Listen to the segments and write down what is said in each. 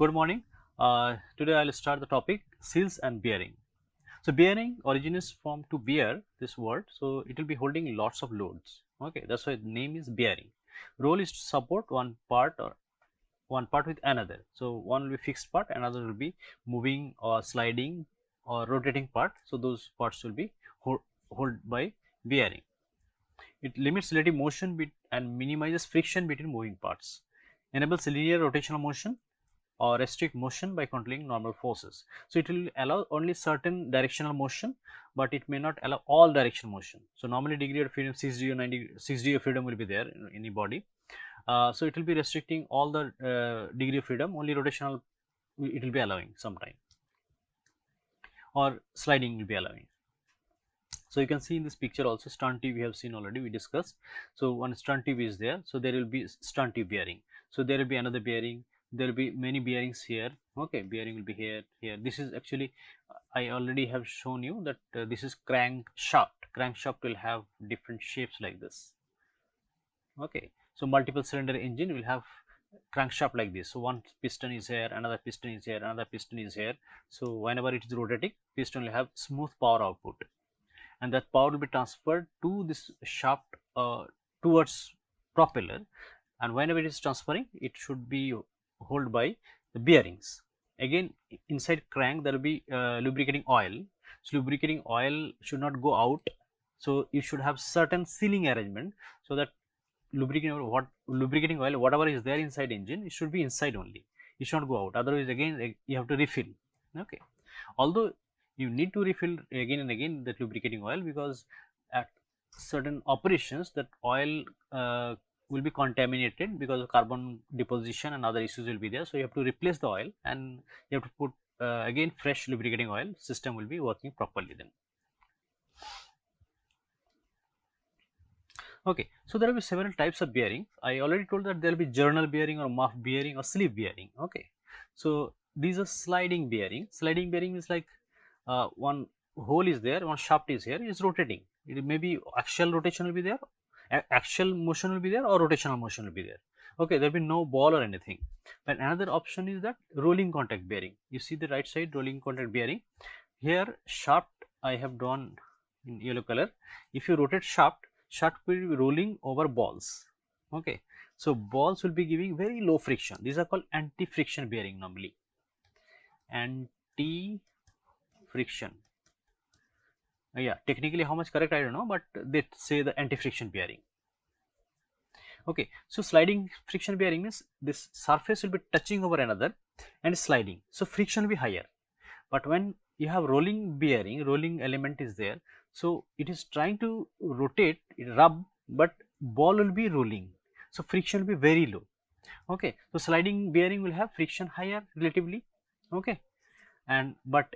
Good morning. Today I will start the topic seals and bearing. So bearing originates from to bear, this word, so it will be holding lots of loads. Okay, that's why the name is bearing. Role is to support one part with another. So one will be fixed part, another will be moving or sliding or rotating part. So those parts will be hold by bearing. It limits relative motion and minimizes friction between moving parts. Enables linear rotational motion or restrict motion by controlling normal forces. So it will allow only certain directional motion, but it may not allow all directional motion. So normally degree of freedom 6 degree of freedom will be there in any body. So it will be restricting all the degree of freedom, only rotational it will be allowing sometime, or sliding will be allowing. So you can see in this picture also stunt tube we have seen already, we discussed. So one stunt tube is there, so there will be stunt tube bearing. So there will be another bearing, there will be many bearings here. Okay, bearing will be here. This is actually I already have shown you that this is crankshaft will have different shapes like this. Okay, so multiple cylinder engine will have crankshaft like this. So one piston is here, another piston is here, another piston is here. So whenever it is rotating, piston will have smooth power output, and that power will be transferred to this shaft towards propeller, and whenever it is transferring, it should be held by the bearings. Again, inside crank there will be lubricating oil. So lubricating oil should not go out, so you should have certain sealing arrangement, so that lubricating oil, whatever is there inside engine, it should be inside only, it should not go out, otherwise again you have to refill. Okay, although you need to refill again and again that lubricating oil, because at certain operations that oil will be contaminated because of carbon deposition and other issues will be there. So you have to replace the oil, and you have to put again fresh lubricating oil, system will be working properly then. Okay, so there will be several types of bearing. I already told that there will be journal bearing or muff bearing or sleeve bearing. Okay, so these are sliding bearing. Sliding bearing is like one hole is there, one shaft is here, is rotating. It may be axial rotation will be there, axial motion will be there, or rotational motion will be there. Okay, there will be no ball or anything. But another option is that rolling contact bearing. You see the right side, rolling contact bearing. Here shaft I have drawn in yellow color. If you rotate shaft will be rolling over balls. Okay, so balls will be giving very low friction. These are called anti-friction bearing normally. Anti-friction. Yeah, technically how much correct I don't know, but they say the anti-friction bearing. Okay, so sliding friction bearing means this surface will be touching over another and sliding, so friction will be higher. But when you have rolling bearing, rolling element is there, so it is trying to rotate, rub, but ball will be rolling, so friction will be very low. Okay, so sliding bearing will have friction higher relatively. Okay, and but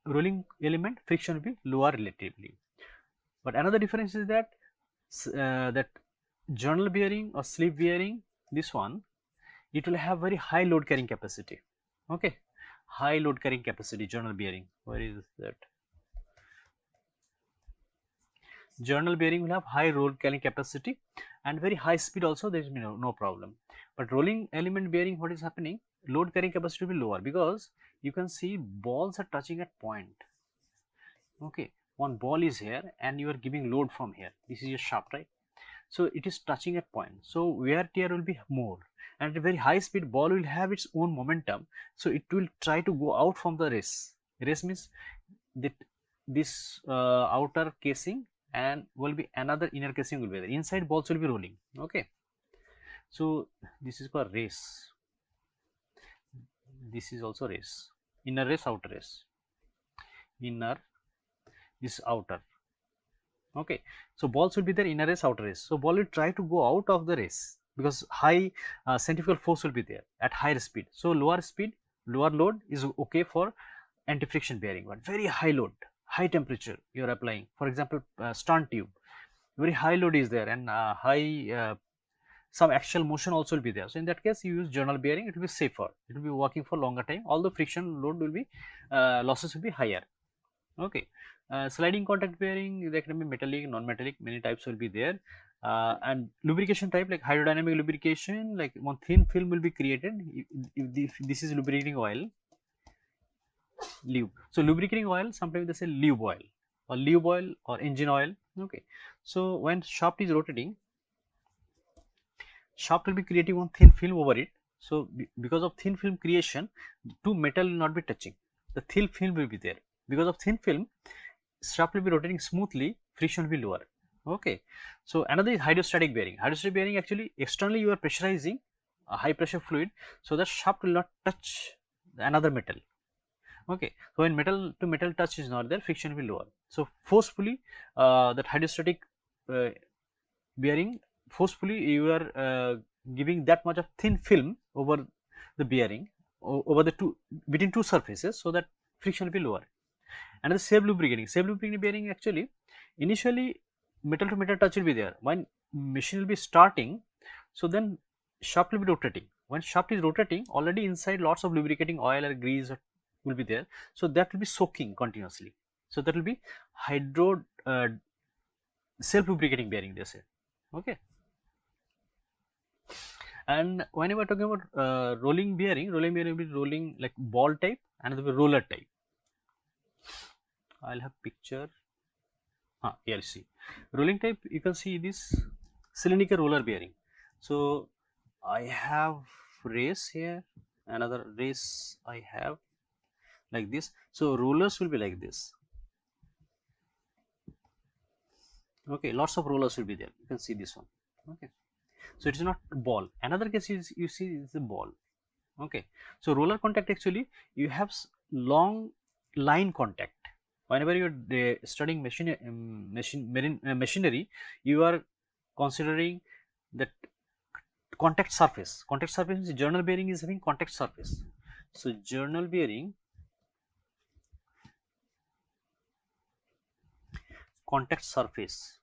rolling element friction will be lower relatively. But another difference is that that journal bearing or sleeve bearing, this one, it will have very high load carrying capacity. Okay, high load carrying capacity, journal bearing. Where is that? Journal bearing will have high load carrying capacity and very high speed also, there is no problem. But rolling element bearing, what is happening, load carrying capacity will be lower, because you can see balls are touching at point. Okay, one ball is here and you are giving load from here, this is your shaft, right? So it is touching at point, so wear tear will be more, and at very high speed ball will have its own momentum, so it will try to go out from the race. Race means that this outer casing and will be another inner casing will be there, inside balls will be rolling. Okay, so this is for race, this is also race, inner race, outer race, inner, this outer. Okay, so balls will be there, inner race, outer race. So ball will try to go out of the race, because high centrifugal force will be there at higher speed. So lower speed, lower load is okay for anti-friction bearing, but very high load, high temperature you are applying, for example stunt tube, very high load is there, and some axial motion also will be there. So in that case you use journal bearing, it will be safer, it will be working for longer time, although friction load will be losses will be higher. Okay, sliding contact bearing, there can be metallic, non-metallic, many types will be there. And lubrication type, like hydrodynamic lubrication, like one thin film will be created if this is lubricating oil, lube. So lubricating oil, sometimes they say lube oil or engine oil. Okay, so when shaft is rotating, shaft will be creating one thin film over it. So because of thin film creation, two metal will not be touching. The thin film will be there. Because of thin film, shaft will be rotating smoothly, friction will be lower. Okay, so another is hydrostatic bearing. Hydrostatic bearing, actually externally you are pressurizing a high pressure fluid, so that shaft will not touch another metal. Okay, so when metal to metal touch is not there, friction will be lower. So forcefully, that hydrostatic bearing, forcefully you are giving that much of thin film over the bearing, over the two, between two surfaces, so that friction will be lower. And the self-lubricating bearing, actually initially metal to metal touch will be there. When machine will be starting, so then shaft will be rotating. When shaft is rotating, already inside lots of lubricating oil or grease will be there, so that will be soaking continuously. So that will be hydro self-lubricating bearing, they say. Okay, and whenever we're talking about rolling bearing will be rolling like ball type, and the roller type. I'll have picture. Here you see rolling type. You can see this cylindrical roller bearing. So I have race here, another race I have like this. So rollers will be like this. Okay, lots of rollers will be there. You can see this one. Okay, so it is not ball. Another case is, you see, is a ball. Okay, so roller contact, actually you have long line contact. Whenever you are studying machinery, you are considering that contact surface means journal bearing is having contact surface. So journal bearing, contact surface,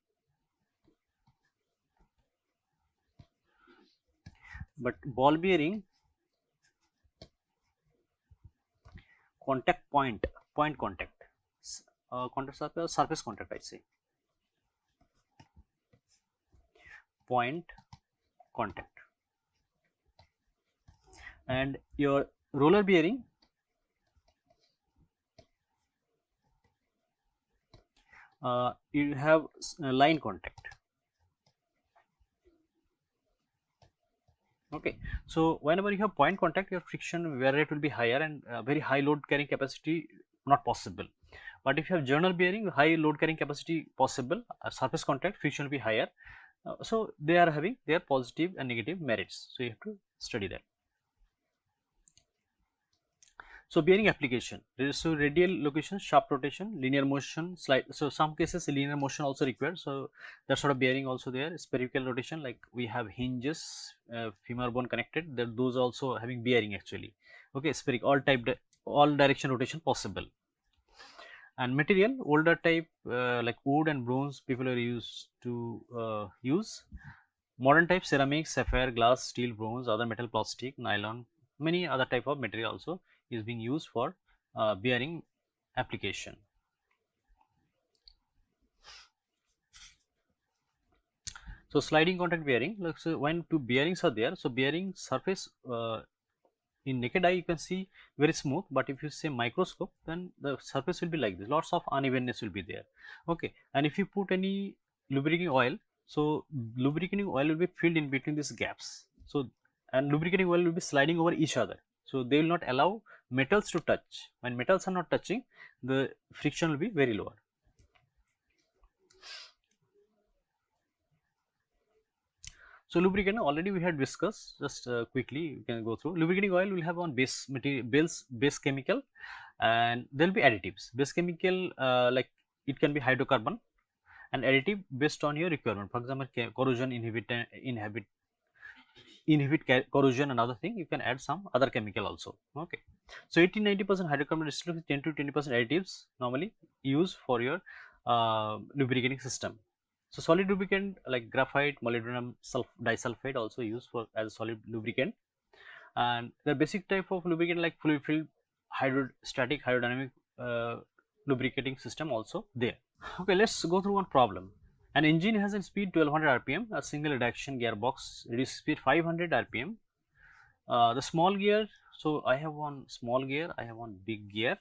but ball bearing, contact point contact, contact surface, surface contact, I say, point contact. And your roller bearing, you have line contact. Okay, so whenever you have point contact, your friction wear rate will be higher, and very high load carrying capacity not possible. But if you have journal bearing, high load carrying capacity possible, surface contact, friction will be higher. So they are having their positive and negative merits. So you have to study that. So bearing application, so radial location, shaft rotation, linear motion, slide. So some cases linear motion also required. So that sort of bearing also there. Spherical rotation, like we have hinges, femur bone connected. That those also having bearing, actually. Okay, spherical, all direction rotation possible. And material, older type, like wood and bronze, people are used to use. Modern type, ceramic, sapphire, glass, steel, bronze, other metal, plastic, nylon, many other type of material also is being used for bearing application. So sliding contact bearing, like, so when two bearings are there, so bearing surface, in naked eye you can see very smooth, but if you say microscope, then the surface will be like this, lots of unevenness will be there. Okay, and if you put any lubricating oil, so lubricating oil will be filled in between these gaps. So, and lubricating oil will be sliding over each other, so they will not allow metals to touch. When metals are not touching, the friction will be very lower. So lubricant already we had discussed, just quickly you can go through. Lubricating oil will have one base material, base chemical, and there will be additives. Base chemical, like it can be hydrocarbon, and additive based on your requirement. For example, corrosion inhibit corrosion, another thing you can add some other chemical also. Okay, so 80-90% hydrocarbon distillation, 10 to 20% additives normally used for your lubricating system. So solid lubricant like graphite, molybdenum disulfide also used for as a solid lubricant. And the basic type of lubricant like fluid filled, hydrostatic, hydrodynamic lubricating system also there. Okay, let's go through one problem. An engine has a speed 1200 rpm. A single reduction gearbox reduces speed 500 rpm. The small gear, so I have one small gear, I have one big gear,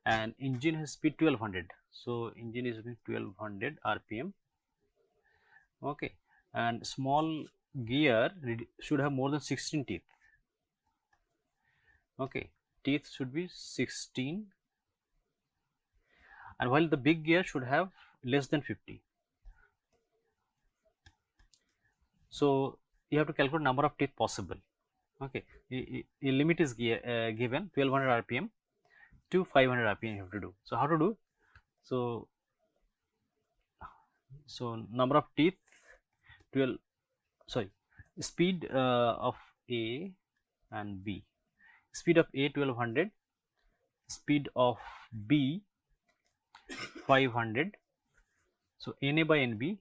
and engine has speed 1200. So engine is 1200 rpm. Okay, and small gear should have more than 16 teeth. Okay, teeth should be 16, and while the big gear should have less than 50. So you have to calculate number of teeth possible. Okay, a limit is given 1200 rpm to 500 rpm you have to do. So how to do? So number of teeth 12, sorry, speed of A and B. Speed of A 1200, speed of B 500. So NA by NB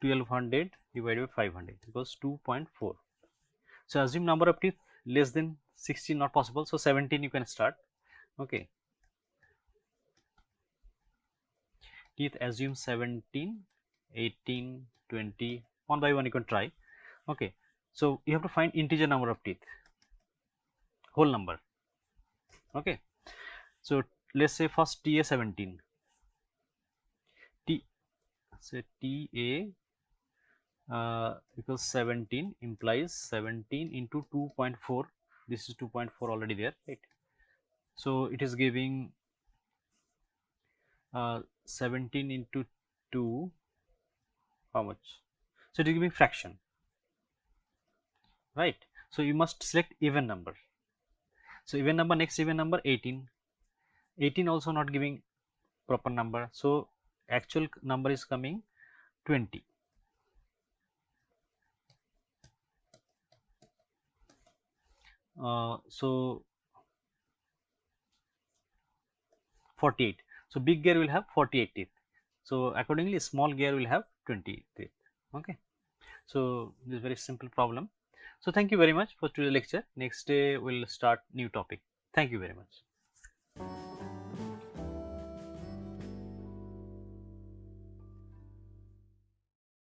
1200 divided by 500 equals 2.4. So assume number of teeth less than 16 not possible. So 17 you can start. Okay. Teeth assume 17, 18, 20. One by one you can try. Okay. So you have to find integer number of teeth. Whole number. Okay. So let's say first TA 17. Say TA equals 17 implies 17 into 2.4. This is 2.4 already there, right? So it is giving 17 into 2, how much? So it is giving fraction, right? So you must select even number. So even number, next even number 18. 18 also not giving proper number. So actual number is coming 20. So 48. So big gear will have 48 teeth. So accordingly, small gear will have 20 teeth. Okay. So this is very simple problem. So thank you very much for today's lecture. Next day we'll start new topic. Thank you very much.